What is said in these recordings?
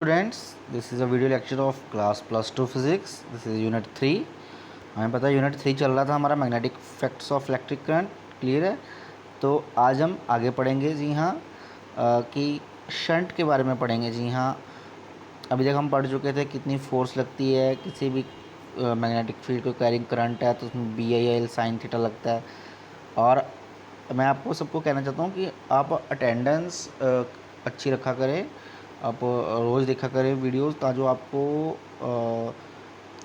Students, this is a video lecture of class +2 physics. This is unit 3। हमें पता है unit 3 चल रहा था हमारा magnetic effects of electric current. Clear है। तो आज हम आगे पढ़ेंगे जी हाँ कि शंट के बारे में पढ़ेंगे जी हाँ। अभी तक हम पढ़ चुके थे कितनी फोर्स लगती है किसी भी मैग्नेटिक फील्ड को कैरिंग करंट है तो उसमें BIL साइन थीटा लगता है। और मैं आपको सबको कहना चाहता हूँ कि आप अटेंडेंस अच्छी रखा करें। आप रोज़ देखा करें वीडियोस ताकि आपको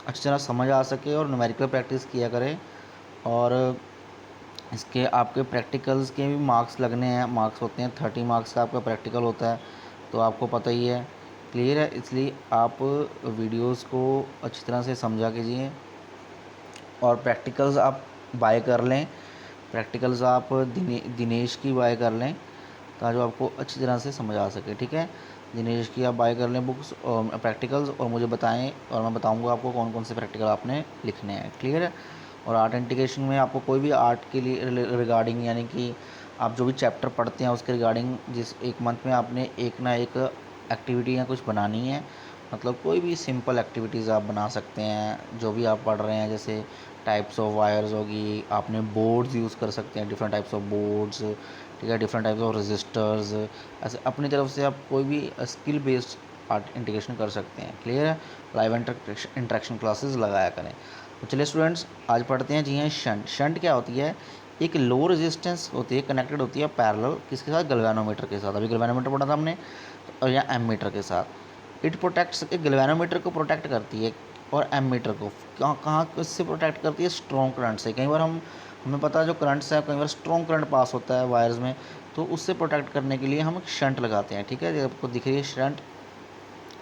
अच्छी तरह समझ आ सके और न्यूमेरिकल प्रैक्टिस किया करें। और इसके आपके प्रैक्टिकल्स के भी मार्क्स लगने हैं। मार्क्स होते हैं 30 मार्क्स का आपका प्रैक्टिकल होता है, तो आपको पता ही है। क्लियर है। इसलिए आप वीडियोस को अच्छी तरह से समझा कीजिए और प्रैक्टिकल्स आप बाय कर लें। प्रैक्टिकल्स आप दिनेश की बाय कर लें ताकि आपको अच्छी तरह से समझ आ सके। ठीक है, दिनेश की आप बाय कर लें बुक्स और प्रैक्टिकल्स, और मुझे बताएं और मैं बताऊंगा आपको कौन कौन से प्रैक्टिकल आपने लिखने हैं। क्लियर है। और आर्ट इंटीग्रेशन में आपको कोई भी आर्ट के लिए रिगार्डिंग, यानी कि आप जो भी चैप्टर पढ़ते हैं उसके रिगार्डिंग जिस एक मंथ में आपने एक ना एक एक्टिविटी या कुछ बनानी है। मतलब कोई भी सिंपल एक्टिविटीज़ आप बना सकते हैं जो भी आप पढ़ रहे हैं। जैसे टाइप्स ऑफ वायर्स होगी, आपने बोर्ड्स यूज़ कर सकते हैं, डिफरेंट टाइप्स ऑफ बोर्ड्स। ठीक है, डिफरेंट टाइप्स ऑफ रजिस्टर्स। ऐसे अपनी तरफ से आप कोई भी स्किल बेस्ड आर्ट इंटीग्रेशन कर सकते हैं। क्लियर है। लाइव इंटरेक्शन क्लासेस लगाया करें। तो चलिए स्टूडेंट्स, आज पढ़ते हैं जी हाँ शंट। शंट क्या होती है? एक लो रेजिस्टेंस होती है, कनेक्टेड होती है पैरेलल किसके साथ? गैल्वेनोमीटर के साथ। अभी गैल्वेनोमीटर पढ़ा था हमने, और या एमीटर के साथ। इट प्रोटेक्ट्स, एक गैल्वेनोमीटर को प्रोटेक्ट करती है और एमीटर को कहाँ कहाँ किससे प्रोटेक्ट करती है? स्ट्रॉन्ग करंट से। कई बार हमें पता है जो करंट्स है, कई बार स्ट्रॉन्ग करंट पास होता है वायर्स में, तो उससे प्रोटेक्ट करने के लिए हम एक शंट लगाते हैं। ठीक है, ये आपको दिख रही है शंट।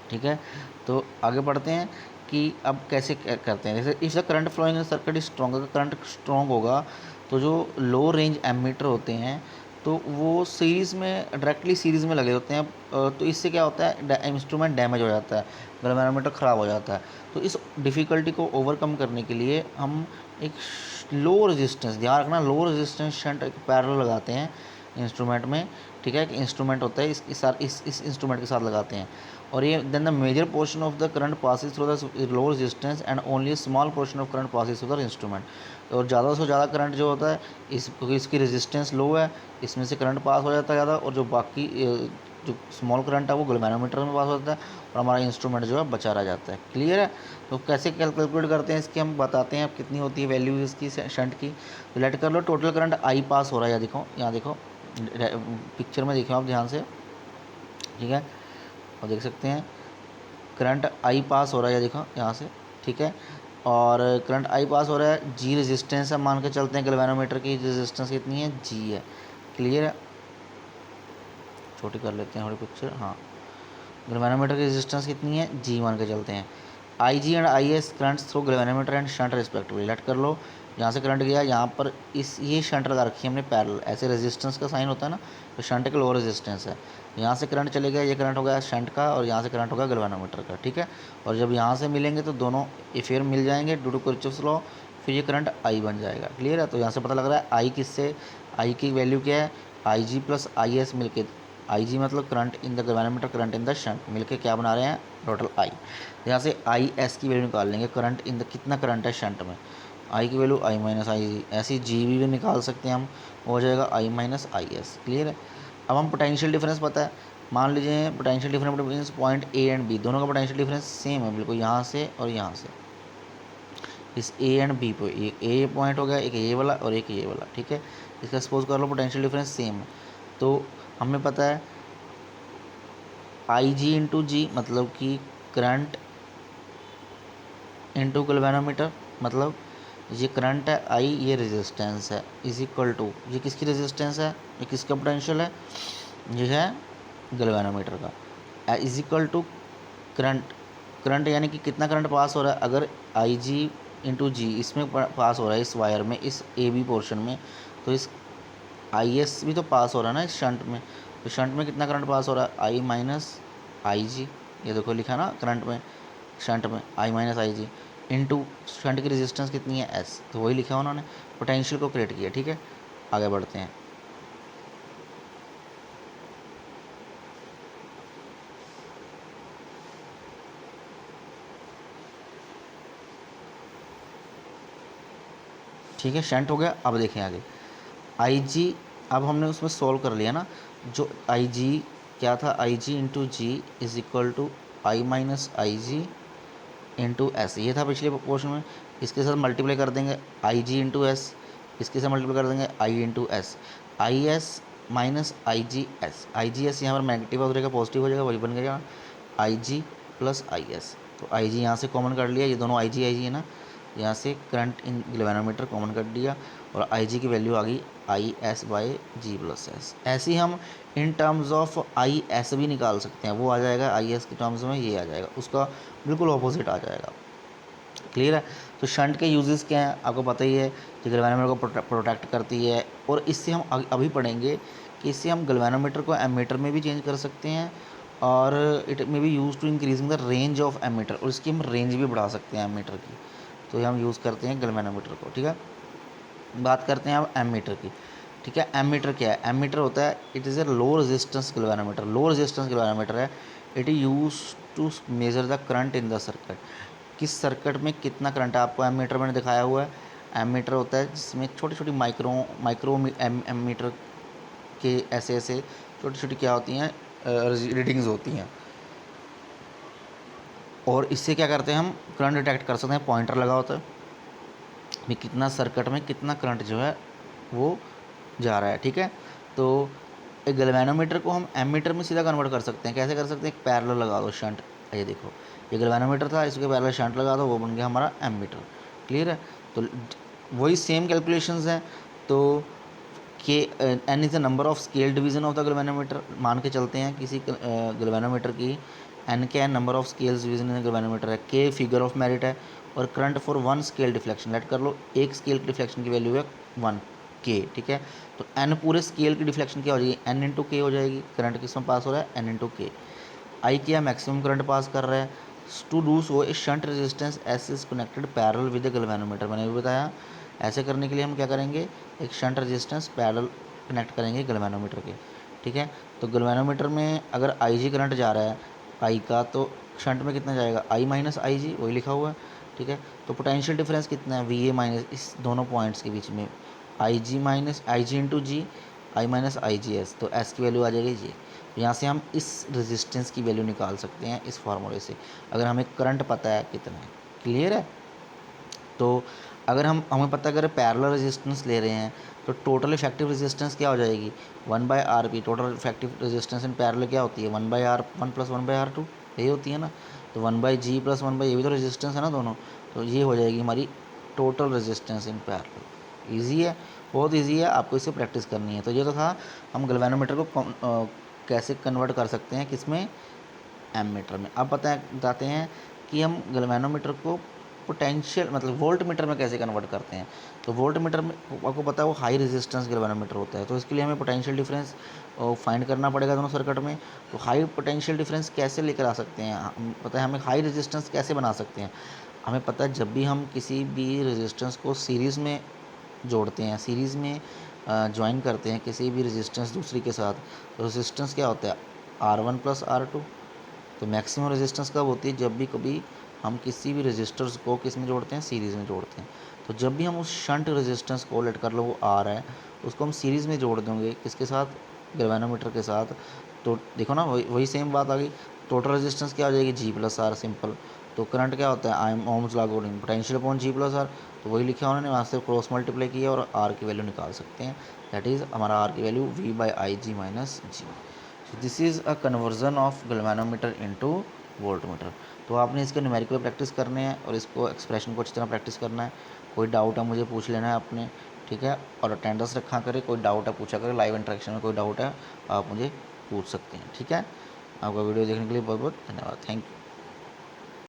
ठीक है, तो आगे बढ़ते हैं कि अब कैसे करते हैं। जैसे इस current flowing in circuit is strong, अगर करंट स्ट्रॉन्ग होगा तो जो लो रेंज एमीटर होते हैं तो वो सीरीज़ में, डायरेक्टली सीरीज़ में लगे होते हैं। तो इससे क्या होता है? इंस्ट्रूमेंट डैमेज हो जाता है, गैल्वेनोमीटर ख़राब हो जाता है। तो इस डिफ़िकल्टी को ओवरकम करने के लिए हम एक लो रेजिस्टेंस, ध्यान रखना, लो रेजिस्टेंस शंट एक पैरेलल लगाते हैं इंस्ट्रूमेंट में। ठीक है, कि इंस्ट्रूमेंट होता है इसके साथ, इस इंस्ट्रूमेंट के साथ लगाते हैं। और ये then the major portion of the current passes through the low resistance and only small portion of current passes through the instrument. और ज़्यादा से ज़्यादा करंट जो होता है क्योंकि इसकी रेजिस्टेंस लो है, इसमें से करंट पास हो जाता है ज़्यादा, और जो बाकी जो स्मॉल करंट है वो गैल्वेनोमीटर में पास होता है और हमारा इंस्ट्रूमेंट जो है बचा रह जाता है। क्लियर है। तो कैसे कैलकुलेट करते हैं इसकी हम बताते हैं। अब कितनी होती है वैल्यू इसकी शंट की, तो लेट कर लो टोटल करंट आई पास हो रहा है। यहाँ देखो पिक्चर में देखो आप ध्यान से। ठीक है, और देख सकते हैं करंट आई पास हो रहा है, देखो यहाँ से। ठीक है, और करंट आई पास हो रहा है, जी रेजिस्टेंस है, मान के चलते हैं गैल्वेनोमीटर की रेजिस्टेंस कितनी है? जी है। क्लियर है। छोटी कर लेते हैं थोड़ी पिक्चर। हाँ, गैल्वेनोमीटर की रेजिस्टेंस कितनी है? जी मान के चलते हैं। I G and I S currents through galvanometer and shunt respectively. Let कर लो यहाँ से करंट गया, यहाँ पर इस ये शंट लगा रखी है हमने पैरेलल, ऐसे रेजिस्टेंस का साइन होता है ना, तो शंट का लो रेजिस्टेंस है। यहाँ से करंट चले गया, ये करंट हो गया शंट का, और यहाँ से करंट होगा गैल्वेनोमीटर का। ठीक है, और जब यहाँ से मिलेंगे तो दोनों फेयर मिल जाएंगे ड्यू टू किरचॉफ्स लॉ, फिर ये करंट आई बन जाएगा। क्लियर है। तो यहाँ से पता लग रहा है आई किससे, आई की वैल्यू क्या है? आई जी प्लस आई एस मिल, आई जी मतलब current in the galvanometer, current in the shunt, मिलके क्या बना रहे हैं? Total I. यहाँ से आई एस की वैल्यू निकाल लेंगे, करंट इन द कितना करंट है शंट में, आई की वैल्यू आई माइनस आई जी। ऐसी जी भी निकाल सकते हैं हम, हो जाएगा I minus I S. Clear है। अब हम पोटेंशियल डिफरेंस पता है, मान लीजिए potential difference between point A and B, दोनों का पोटेंशियल डिफरेंस सेम है बिल्कुल, यहाँ से और यहाँ से। इस ए एंड बी पे एक ए पॉइंट हो गया, एक ये वाला और एक ये वाला। ठीक है, इसका सपोज कर लो पोटेंशियल डिफरेंस सेम है, तो हमें पता है आई जी इंटू जी मतलब कि करंट इंटू गैल्वेनोमीटर, मतलब ये करंट है आई, ये रेजिस्टेंस है, इज इक्वल टू, ये किसकी रेजिस्टेंस है, ये किसका पोटेंशियल है? ये है गैल्वेनोमीटर का। Is equal to current, current यानी कि कितना करंट पास हो रहा है, अगर आई जी इंटू जी इसमें पास हो रहा है, इस वायर में, इस ए बी पोर्शन में, तो इस आई एस भी तो पास हो रहा है ना इस शंट में, तो शंट में कितना करंट पास हो रहा है? आई माइनस आई जी। ये देखो लिखा ना करंट में, शंट में आई minus I G into shunt की रेजिस्टेंस कितनी है? एस, तो वही लिखा उन्होंने, पोटेंशियल को क्रिएट किया। ठीक है, आगे बढ़ते हैं। ठीक है, शंट हो गया। अब देखें आगे आई जी, अब हमने उसमें सॉल्व कर लिया ना, जो आई जी क्या था, I G into G is equal to I minus I G into S, ये था पिछले पोर्शन में। इसके साथ मल्टीप्लाई कर देंगे आई जी इंटू एस, इसके साथ मल्टीप्लाई कर देंगे I into S, I S minus I G S, I G S यहाँ पर नेगेटिव हो जाएगा, पॉजिटिव हो जाएगा, वही बन गया आई जी प्लस आई एस। तो आई जी यहाँ से कॉमन कर लिया, ये दोनों आई जी है ना, यहाँ से करंट इन गैल्वेनोमीटर कॉमन कर दिया और आई जी की वैल्यू आ गई I S by G plus S. ऐसे ही हम in terms of I S भी निकाल सकते हैं, वो आ जाएगा आई एस के टर्म्स में, ये आ जाएगा, उसका बिल्कुल ऑपोजिट आ जाएगा। क्लियर है। तो शंट के यूजेस क्या हैं आपको पता ही है कि गैल्वेनोमीटर को प्रोटेक्ट करती है, और इससे हम अभी पढ़ेंगे कि इससे हम गैल्वेनोमीटर को एमीटर में भी चेंज कर सकते हैं, और it may be use to increasing the range of ammeter, और इसकी हम रेंज भी बढ़ा सकते हैं एमीटर की। तो ये हम यूज़ करते हैं गैल्वेनोमीटर को। ठीक है, बात करते हैं अब एमीटर की। ठीक है, एमीटर क्या है? एमीटर होता है, it is a low resistance galvanometer, low resistance galvanometer है। It is use to measure the current in the circuit, किस सर्किट में कितना करंट है, आपको एमीटर मैंने दिखाया हुआ है। एमीटर होता है जिसमें छोटी छोटी माइक्रो एमीटर के ऐसे ऐसे छोटी छोटी क्या होती हैं, रीडिंग्स होती हैं, और इससे क्या करते हैं हम करंट डिटेक्ट कर सकते हैं। पॉइंटर लगा होता है भी कितना सर्किट में कितना करंट जो है वो जा रहा है। ठीक है, तो एक गैल्वेनोमीटर को हम एमीटर में सीधा कन्वर्ट कर सकते हैं। कैसे कर सकते हैं? एक पैरेलल लगा दो शंट, ये देखो ये गैल्वेनोमीटर था, इसके पैरेलल शंट लगा दो, वो बन गया हमारा एमीटर। क्लियर है। तो वही सेम कैलकुलेशंस हैं। तो K N is the number of scale division of the galvanometer, मान के चलते हैं किसी गैल्वेनोमीटर की एन क्या है, number of scales division in galvanometer है, के फिगर ऑफ मेरिट है, और current for one scale deflection, let कर लो एक स्केल की डिफ्लेक्शन की वैल्यू है 1 के। ठीक है, तो एन पूरे स्केल की डिफ्लेक्शन क्या हो जाएगी, एन इंटू के हो जाएगी। करंट किसमें पास हो रहा है, एन इंटू के। आई क्या मैक्सिमम करंट पास कर रहा है। To do so a shunt resistance S is connected parallel with the galvanometer, मैंने भी बताया। ऐसे करने के लिए हम क्या करेंगे, एक शंट रेजिस्टेंस पैरेलल कनेक्ट करेंगे गैल्वेनोमीटर के। ठीक है, तो गैल्वेनोमीटर में अगर आई जी करंट जा रहा है आई का, तो शंट में कितना जाएगा, आई माइनस आई जी, वही लिखा हुआ है। ठीक है, तो पोटेंशियल डिफरेंस कितना है, वी ए माइनस इस दोनों पॉइंट्स के बीच में आई G minus I G into ji, I minus I G S, तो एस की वैल्यू आ जाएगी जी। तो यहाँ से हम इस रेजिस्टेंस की वैल्यू निकाल सकते हैं इस फार्मूले से, अगर हमें करंट पता है कितना है। क्लियर है। तो अगर हमें पता है अगर पैरेलल रेजिस्टेंस ले रहे हैं, तो टोटल इफेक्टिव रेजिस्टेंस क्या हो जाएगी, 1/RP। Total effective resistance in parallel क्या होती है, 1/R1 प्लस 1/R2, यही होती है ना। तो 1/G प्लस 1/, ये भी तो रेजिस्टेंस है ना दोनों, तो ये हो जाएगी हमारी total resistance in parallel. Easy है, बहुत ईजी है, आपको इससे प्रैक्टिस करनी है। तो ये तो था हम गैल्वेनोमीटर को कैसे कन्वर्ट कर सकते हैं किसमें, एमीटर में। अब बताते हैं कि हम गैल्वेनोमीटर को पोटेंशियल मतलब वोल्ट मीटर में कैसे कन्वर्ट करते हैं। तो वोल्ट मीटर में आपको पता है वो हाई रेजिस्टेंस गैल्वेनोमीटर होता है, तो इसके लिए हमें पोटेंशियल डिफरेंस फाइंड करना पड़ेगा दोनों सर्किट में। तो हाई पोटेंशियल डिफरेंस कैसे लेकर आ सकते हैं, हम पता है हमें हाई रेजिस्टेंस कैसे बना सकते हैं। हमें पता है जब भी हम किसी भी रेजिस्टेंस को सीरीज़ में जोड़ते हैं, सीरीज़ में ज्वाइन करते हैं किसी भी रेजिस्टेंस दूसरी के साथ, तो रेजिस्टेंस क्या होता है, R1 प्लस R2। तो मैक्सिमम रेजिस्टेंस कब होती है, जब भी कभी हम किसी भी रेजिस्टर्स को किस में जोड़ते हैं, सीरीज़ में जोड़ते हैं। तो जब भी हम उस शंट रेजिस्टेंस को, लेट कर लो वो आर है, उसको हम सीरीज़ में जोड़ देंगे किसके साथ, गैल्वेनोमीटर के साथ। तो देखो ना वही सेम बात आ गई। टोटल रेजिस्टेंस क्या हो जाएगी, जी प्लस आर, सिंपल। तो करंट क्या होता है, I M Ohm's law according potential upon G plus R, तो वही लिखा उन्होंने, वहाँ से क्रॉस मल्टीप्लाई किया और आर की वैल्यू निकाल सकते हैं। दैट इज़ हमारा आर की value V by I G minus G. This is a conversion of galvanometer into voltmeter. तो आपने इसके न्यूमेरिकल प्रैक्टिस करने हैं और इसको एक्सप्रेशन को अच्छी तरह प्रैक्टिस करना है। कोई डाउट है मुझे पूछ लेना है आपने, ठीक है। और अटेंडेंस रखा करें, कोई डाउट है पूछा करें, लाइव इंटरेक्शन में कोई डाउट है आप मुझे पूछ सकते हैं, ठीक है। आपका वीडियो देखने के लिए बहुत बहुत धन्यवाद, थैंक यू।